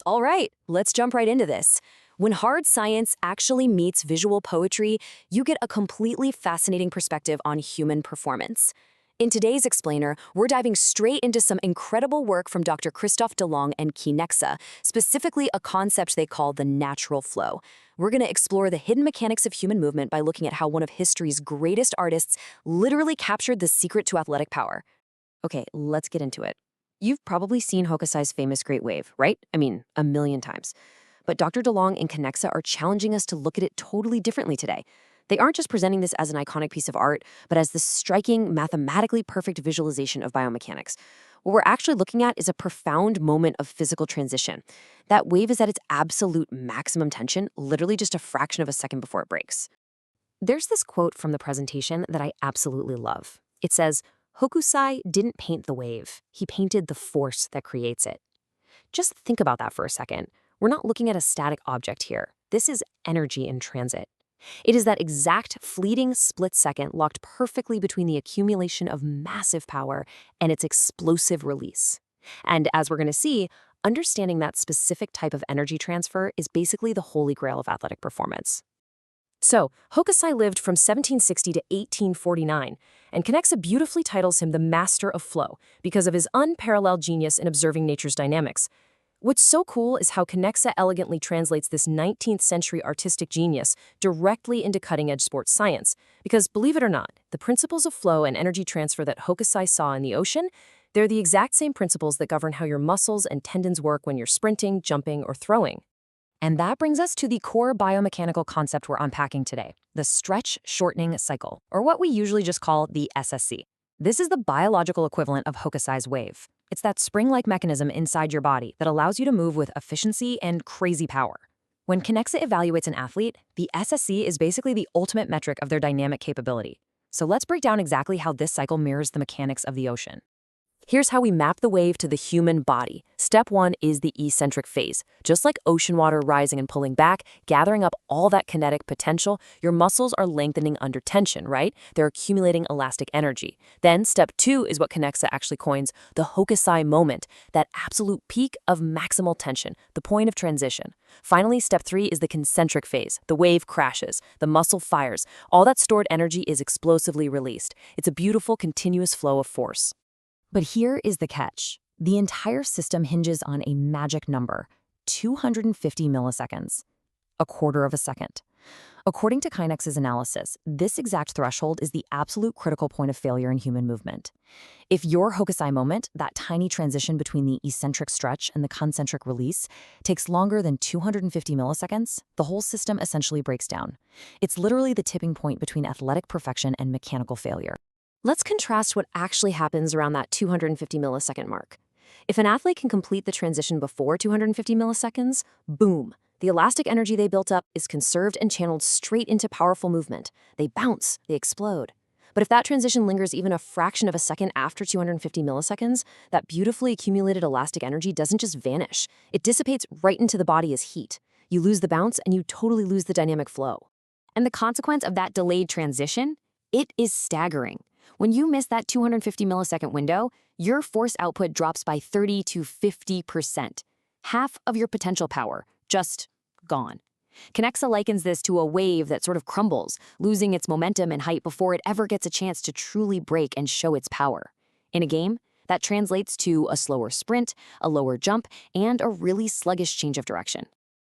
All right, let's jump right into this. When hard science actually meets visual poetry, you get a completely fascinating perspective on human performance. In today's explainer, we're diving straight into some incredible work from Dr. Christophe Delong and Kinexa, specifically a concept they call the natural flow. We're going to explore the hidden mechanics of human movement by looking at how one of history's greatest artists literally captured the secret to athletic power. Okay, let's get into it. You've probably seen Hokusai's famous Great Wave, right? I mean, a million times. But Dr. Delong and Kinexa are challenging us to look at it totally differently today. They aren't just presenting this as an iconic piece of art, but as this striking, mathematically perfect visualization of biomechanics. What we're actually looking at is a profound moment of physical transition. That wave is at its absolute maximum tension, literally just a fraction of a second before it breaks. There's this quote from the presentation that I absolutely love. It says, "Hokusai didn't paint the wave, he painted the force that creates it." Just think about that for a second. We're not looking at a static object here. This is energy in transit. It is that exact fleeting split second locked perfectly between the accumulation of massive power and its explosive release. And as we're going to see, understanding that specific type of energy transfer is basically the holy grail of athletic performance. So, Hokusai lived from 1760 to 1849, and Kinexa beautifully titles him the master of flow because of his unparalleled genius in observing nature's dynamics. What's so cool is how Kinexa elegantly translates this 19th century artistic genius directly into cutting-edge sports science. Because, believe it or not, the principles of flow and energy transfer that Hokusai saw in the ocean, they're the exact same principles that govern how your muscles and tendons work when you're sprinting, jumping, or throwing. And that brings us to the core biomechanical concept we're unpacking today, the stretch-shortening cycle, or what we usually just call the SSC. This is the biological equivalent of Hokusai's wave. It's that spring-like mechanism inside your body that allows you to move with efficiency and crazy power. When Kinexa evaluates an athlete, the SSC is basically the ultimate metric of their dynamic capability. So let's break down exactly how this cycle mirrors the mechanics of the ocean. Here's how we map the wave to the human body. Step 1 is the eccentric phase. Just like ocean water rising and pulling back, gathering up all that kinetic potential, your muscles are lengthening under tension, right? They're accumulating elastic energy. Then step 2 is what Kinexa actually coins the Hokusai moment, that absolute peak of maximal tension, the point of transition. Finally, step 3 is the concentric phase. The wave crashes, the muscle fires, all that stored energy is explosively released. It's a beautiful, continuous flow of force. But here is the catch. The entire system hinges on a magic number, 250 milliseconds, a quarter of a second. According to Kinex's analysis, this exact threshold is the absolute critical point of failure in human movement. If your Hokusai moment, that tiny transition between the eccentric stretch and the concentric release, takes longer than 250 milliseconds, the whole system essentially breaks down. It's literally the tipping point between athletic perfection and mechanical failure. Let's contrast what actually happens around that 250 millisecond mark. If an athlete can complete the transition before 250 milliseconds, boom, the elastic energy they built up is conserved and channeled straight into powerful movement. They bounce, they explode. But if that transition lingers even a fraction of a second after 250 milliseconds, that beautifully accumulated elastic energy doesn't just vanish. It dissipates right into the body as heat. You lose the bounce and you totally lose the dynamic flow. And the consequence of that delayed transition? It is staggering. When you miss that 250 millisecond window, your force output drops by 30 to 50%. Half of your potential power, just gone. Kinexa likens this to a wave that sort of crumbles, losing its momentum and height before it ever gets a chance to truly break and show its power. In a game, that translates to a slower sprint, a lower jump, and a really sluggish change of direction.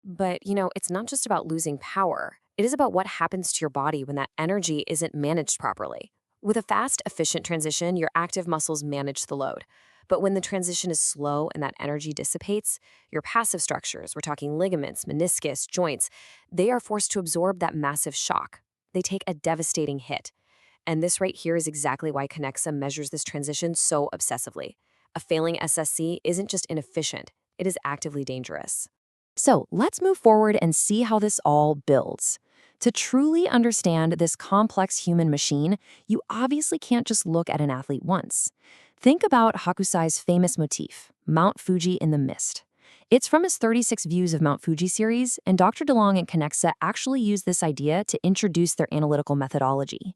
But, it's not just about losing power. It is about what happens to your body when that energy isn't managed properly. With a fast, efficient transition, your active muscles manage the load. But when the transition is slow and that energy dissipates, your passive structures, we're talking ligaments, meniscus, joints, they are forced to absorb that massive shock. They take a devastating hit. And this right here is exactly why Kinexa measures this transition so obsessively. A failing SSC isn't just inefficient, it is actively dangerous. So let's move forward and see how this all builds. To truly understand this complex human machine, you obviously can't just look at an athlete once. Think about Hokusai's famous motif, Mount Fuji in the mist. It's from his 36 Views of Mount Fuji series, and Dr. Delong and Kinexa actually use this idea to introduce their analytical methodology.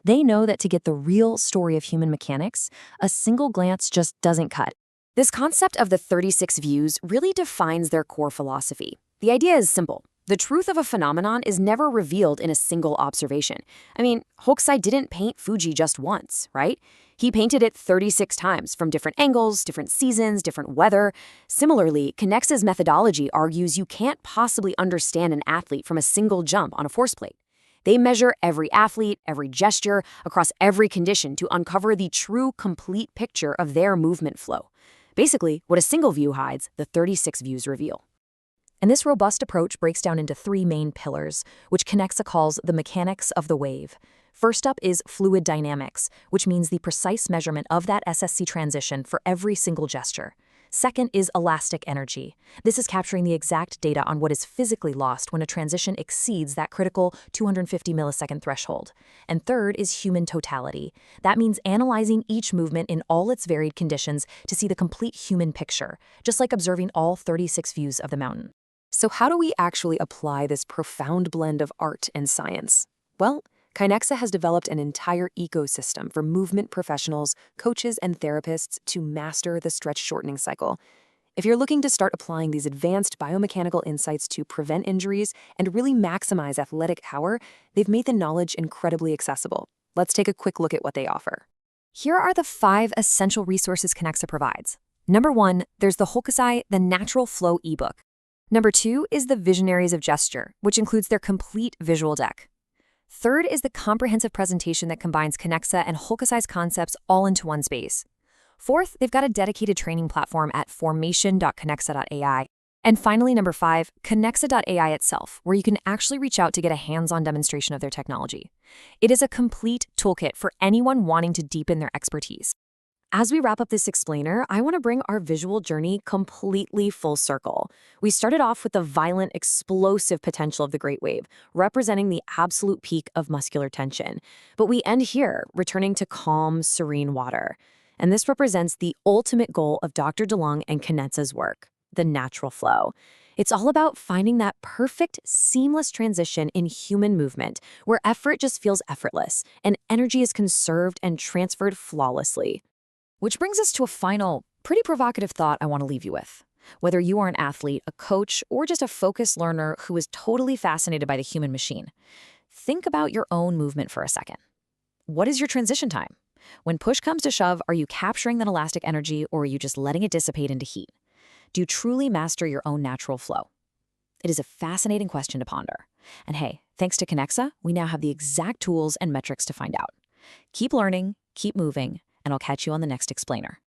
They know that to get the real story of human mechanics, a single glance just doesn't cut. This concept of the 36 views really defines their core philosophy. The idea is simple. The truth of a phenomenon is never revealed in a single observation. I mean, Hokusai didn't paint Fuji just once, right? He painted it 36 times from different angles, different seasons, different weather. Similarly, Kinexa's methodology argues you can't possibly understand an athlete from a single jump on a force plate. They measure every athlete, every gesture, across every condition to uncover the true, complete picture of their movement flow. Basically, what a single view hides, the 36 views reveal. And this robust approach breaks down into three main pillars, which Kinexa calls the mechanics of the wave. First up is fluid dynamics, which means the precise measurement of that SSC transition for every single gesture. Second is elastic energy. This is capturing the exact data on what is physically lost when a transition exceeds that critical 250 millisecond threshold. And third is human totality. That means analyzing each movement in all its varied conditions to see the complete human picture, just like observing all 36 views of the mountain. So how do we actually apply this profound blend of art and science? Well, Kinexa has developed an entire ecosystem for movement professionals, coaches, and therapists to master the stretch shortening cycle. If you're looking to start applying these advanced biomechanical insights to prevent injuries and really maximize athletic power, they've made the knowledge incredibly accessible. Let's take a quick look at what they offer. Here are the 5 essential resources Kinexa provides. Number 1, there's the Hokusai, the Natural Flow ebook. Number 2 is the Visionaries of Gesture, which includes their complete visual deck. Third is the comprehensive presentation that combines Kinexa and Hokusai's concepts all into one space. Fourth, they've got a dedicated training platform at formation.kinexa.ai. And finally, number 5, kinexa.ai itself, where you can actually reach out to get a hands-on demonstration of their technology. It is a complete toolkit for anyone wanting to deepen their expertise. As we wrap up this explainer, I want to bring our visual journey completely full circle. We started off with the violent, explosive potential of the Great Wave, representing the absolute peak of muscular tension. But we end here, returning to calm, serene water. And this represents the ultimate goal of Dr. Delong and Kinexa's work, the natural flow. It's all about finding that perfect, seamless transition in human movement, where effort just feels effortless, and energy is conserved and transferred flawlessly. Which brings us to a final, pretty provocative thought I want to leave you with. Whether you are an athlete, a coach, or just a focused learner who is totally fascinated by the human machine, think about your own movement for a second. What is your transition time? When push comes to shove, are you capturing that elastic energy, or are you just letting it dissipate into heat? Do you truly master your own natural flow? It is a fascinating question to ponder. And hey, thanks to Kinexa, we now have the exact tools and metrics to find out. Keep learning, keep moving, and I'll catch you on the next explainer.